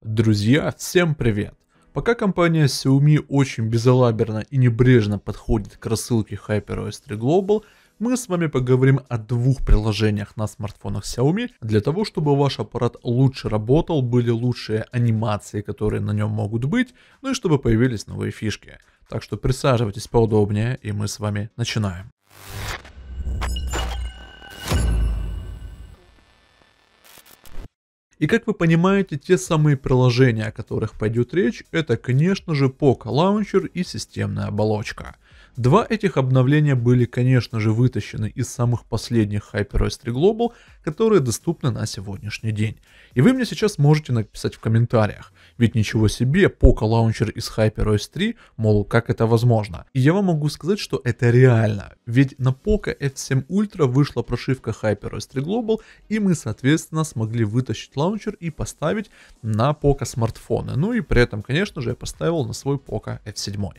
Друзья, всем привет! Пока компания Xiaomi очень безалаберно и небрежно подходит к рассылке HyperOS 3 Global, мы с вами поговорим о двух приложениях на смартфонах Xiaomi, для того, чтобы ваш аппарат лучше работал, были лучшие анимации, которые на нем могут быть, ну и чтобы появились новые фишки. Так что присаживайтесь поудобнее, и мы с вами начинаем. И как вы понимаете, те самые приложения, о которых пойдет речь, это, конечно же, Poco Launcher и системная оболочка. Два этих обновления были, конечно же, вытащены из самых последних HyperOS 3 Global, которые доступны на сегодняшний день. И вы мне сейчас можете написать в комментариях, ведь ничего себе, Poco Launcher из HyperOS 3, мол, как это возможно? И я вам могу сказать, что это реально, ведь на Poco F7 Ultra вышла прошивка HyperOS 3 Global, и мы, соответственно, смогли вытащить лаунчер и поставить на Poco смартфоны. Ну и при этом, конечно же, я поставил на свой Poco F7.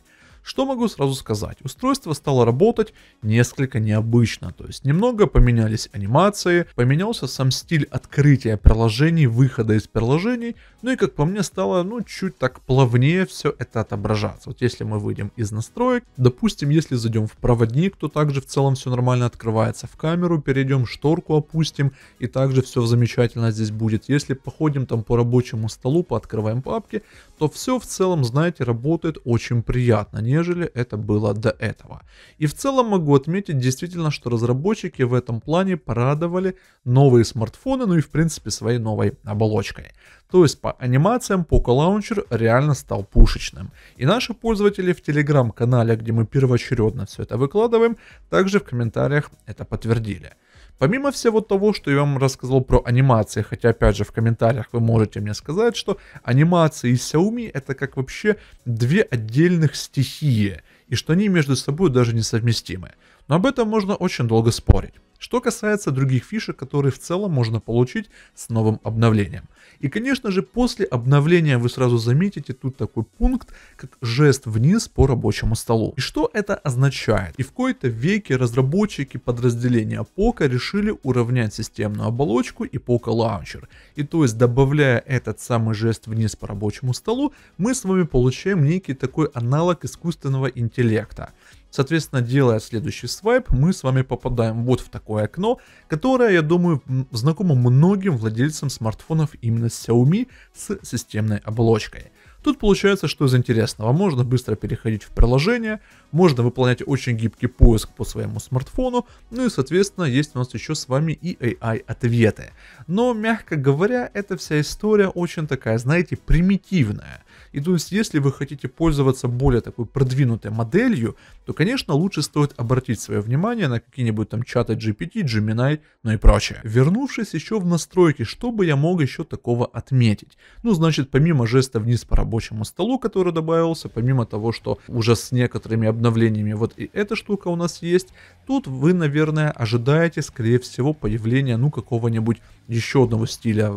Что могу сразу сказать? Устройство стало работать несколько необычно, то есть немного поменялись анимации, поменялся сам стиль открытия приложений, выхода из приложений, ну и как по мне стало, чуть так плавнее все это отображаться. Вот если мы выйдем из настроек, допустим, если зайдем в проводник, то также в целом все нормально открывается, в камеру перейдем, шторку опустим, и также все замечательно здесь будет. Если походим там по рабочему столу, пооткрываем папки, то все в целом, знаете, работает очень приятно, нежели это было до этого. И в целом могу отметить действительно, что разработчики в этом плане порадовали новые смартфоны, ну и в принципе своей новой оболочкой. То есть по анимациям Poco Launcher реально стал пушечным. И наши пользователи в телеграм-канале, где мы первоочередно все это выкладываем, также в комментариях это подтвердили. Помимо всего того, что я вам рассказал про анимации, хотя опять же в комментариях вы можете мне сказать, что анимации из Xiaomi это как вообще две отдельных стихии, и что они между собой даже несовместимы. Но об этом можно очень долго спорить. Что касается других фишек, которые в целом можно получить с новым обновлением. И конечно же после обновления вы сразу заметите тут такой пункт, как жест вниз по рабочему столу. И что это означает? И в кои-то веке разработчики подразделения Poco решили уравнять системную оболочку и Poco Launcher. И то есть добавляя этот самый жест вниз по рабочему столу, мы с вами получаем некий такой аналог искусственного интеллекта. Соответственно, делая следующий свайп, мы с вами попадаем вот в такое окно, которое, я думаю, знакомо многим владельцам смартфонов именно Xiaomi с системной оболочкой. Тут получается, что из интересного, можно быстро переходить в приложение, можно выполнять очень гибкий поиск по своему смартфону, ну и соответственно есть у нас еще с вами и AI-ответы. Но, мягко говоря, эта вся история очень такая, знаете, примитивная. И то есть, если вы хотите пользоваться более такой продвинутой моделью, то, конечно, лучше стоит обратить свое внимание на какие-нибудь там чаты GPT, Gemini, ну и прочее. Вернувшись еще в настройки, что бы я мог еще такого отметить? Ну, значит, помимо жеста вниз по рабочему столу, который добавился, помимо того, что уже с некоторыми обновлениями вот и эта штука у нас есть, тут вы, наверное, ожидаете, скорее всего, появления, какого-нибудь еще одного стиля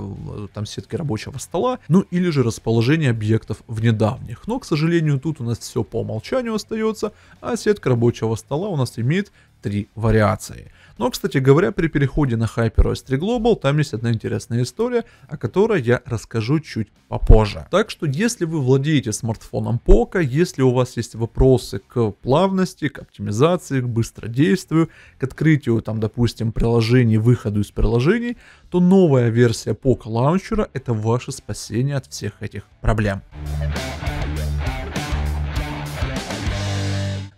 там сетки рабочего стола, или же расположение объектов в недавних. Но, к сожалению, тут у нас все по умолчанию остается, а сетка рабочего стола у нас имеет 3 вариации. Но, кстати говоря, при переходе на HyperOS 3 Global там есть одна интересная история, о которой я расскажу чуть попозже. Так что, если вы владеете смартфоном Poco, если у вас есть вопросы к плавности, к оптимизации, к быстродействию, к открытию, там, допустим, приложений, выходу из приложений, то новая версия Poco Launcher это ваше спасение от всех этих проблем.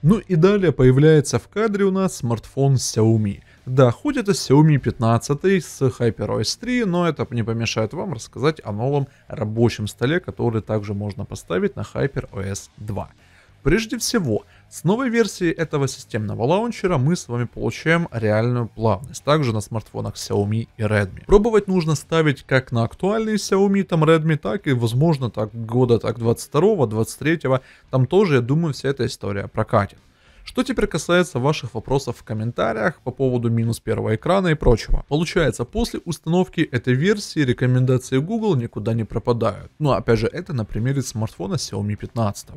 Ну и далее появляется в кадре у нас смартфон Xiaomi. Да, хоть это Xiaomi 15 с HyperOS 3, но это не помешает вам рассказать о новом рабочем столе, который также можно поставить на HyperOS 2. Прежде всего, с новой версией этого системного лаунчера мы с вами получаем реальную плавность, также на смартфонах Xiaomi и Redmi. Пробовать нужно ставить как на актуальные Xiaomi, там Redmi, так и возможно так года 22-го, 23-го, там тоже, я думаю, вся эта история прокатит. Что теперь касается ваших вопросов в комментариях по поводу минус первого экрана и прочего. Получается, после установки этой версии рекомендации Google никуда не пропадают. Но опять же, это на примере смартфона Xiaomi 15.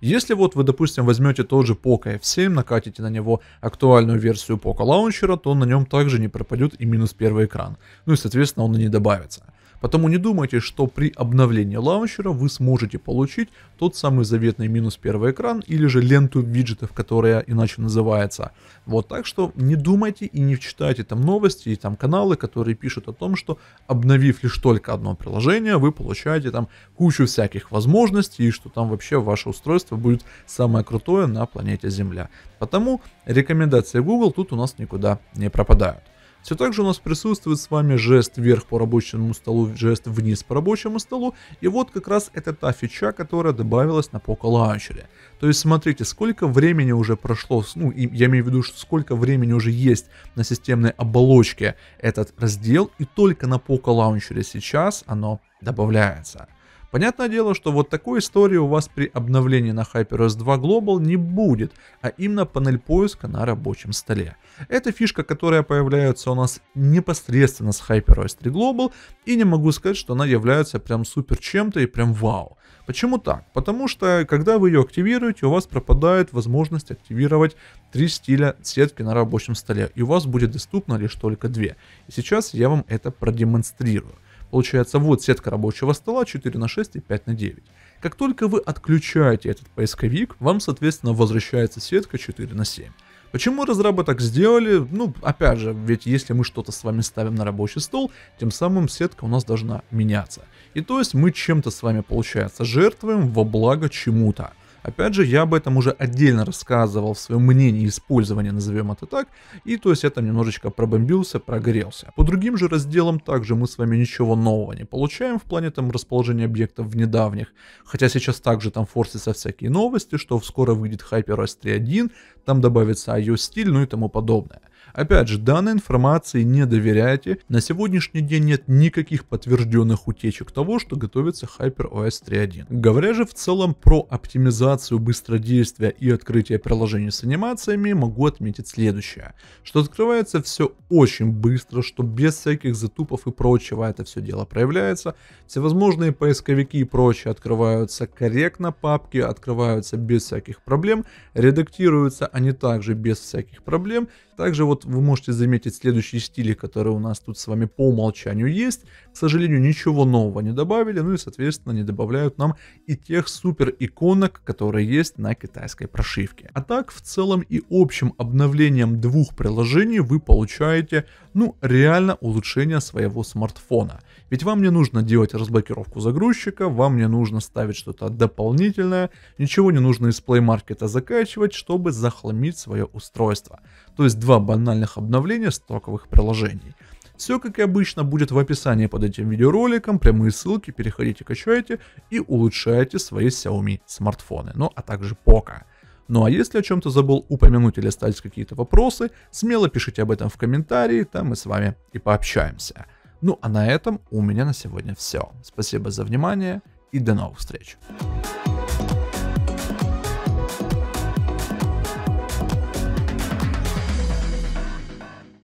Если вот вы, допустим, возьмете тот же Poco F7, накатите на него актуальную версию Poco Launcher, то на нем также не пропадет и минус первый экран. Ну и соответственно он и не добавится. Поэтому не думайте, что при обновлении лаунчера вы сможете получить тот самый заветный минус первый экран или же ленту виджетов, которая иначе называется. Вот, так что не думайте и не читайте там новости и там каналы, которые пишут о том, что обновив лишь только одно приложение, вы получаете там кучу всяких возможностей и что там вообще ваше устройство будет самое крутое на планете Земля. Потому рекомендации Google тут у нас никуда не пропадают. Все так же у нас присутствует с вами жест вверх по рабочему столу, жест вниз по рабочему столу. И вот как раз это та фича, которая добавилась на Poco Launcher. То есть смотрите, сколько времени уже прошло, ну и я имею в виду, что сколько времени уже есть на системной оболочке этот раздел, и только на Poco Launcher сейчас оно добавляется. Понятное дело, что вот такой истории у вас при обновлении на HyperOS 2 Global не будет, а именно панель поиска на рабочем столе. Это фишка, которая появляется у нас непосредственно с HyperOS 3 Global, и не могу сказать, что она является прям супер чем-то и прям вау. Почему так? Потому что, когда вы ее активируете, у вас пропадает возможность активировать 3 стиля сетки на рабочем столе, и у вас будет доступно лишь только 2. И сейчас я вам это продемонстрирую. Получается, вот сетка рабочего стола 4:6 и 5:9. Как только вы отключаете этот поисковик, вам, соответственно, возвращается сетка 4:7. Почему разрабы так сделали? Ну, опять же, ведь если мы что-то с вами ставим на рабочий стол, тем самым сетка у нас должна меняться. И то есть мы чем-то с вами, получается, жертвуем во благо чему-то. Опять же, я об этом уже отдельно рассказывал в своем мнении использования, назовем это так, и то есть я там немножечко пробомбился, прогорелся. По другим же разделам также мы с вами ничего нового не получаем в плане там расположения объектов в недавних, хотя сейчас также там форсятся всякие новости, что скоро выйдет HyperOS 3.1, там добавится iOS стиль, ну и тому подобное. Опять же, данной информации не доверяйте, на сегодняшний день нет никаких подтвержденных утечек того, что готовится HyperOS 3.1. Говоря же в целом про оптимизацию быстродействия и открытие приложений с анимациями, могу отметить следующее, что открывается все очень быстро, что без всяких затупов и прочего это все дело проявляется, всевозможные поисковики и прочее открываются корректно, папки открываются без всяких проблем, редактируются они также без всяких проблем. Также вот вы можете заметить следующие стили, которые у нас тут с вами по умолчанию есть. К сожалению, ничего нового не добавили, ну и соответственно не добавляют нам и тех супер иконок, которые есть на китайской прошивке. А так в целом и общим обновлением двух приложений вы получаете, ну, реально улучшение своего смартфона. Ведь вам не нужно делать разблокировку загрузчика, вам не нужно ставить что-то дополнительное, ничего не нужно из Play Market закачивать, чтобы захламить свое устройство. То есть два банальных обновления стоковых приложений. Все, как и обычно, будет в описании под этим видеороликом, прямые ссылки, переходите, качайте и улучшайте свои Xiaomi смартфоны, ну а также Poco. Ну а если о чем-то забыл упомянуть или оставить какие-то вопросы, смело пишите об этом в комментарии, там мы с вами и пообщаемся. Ну а на этом у меня на сегодня все. Спасибо за внимание и до новых встреч.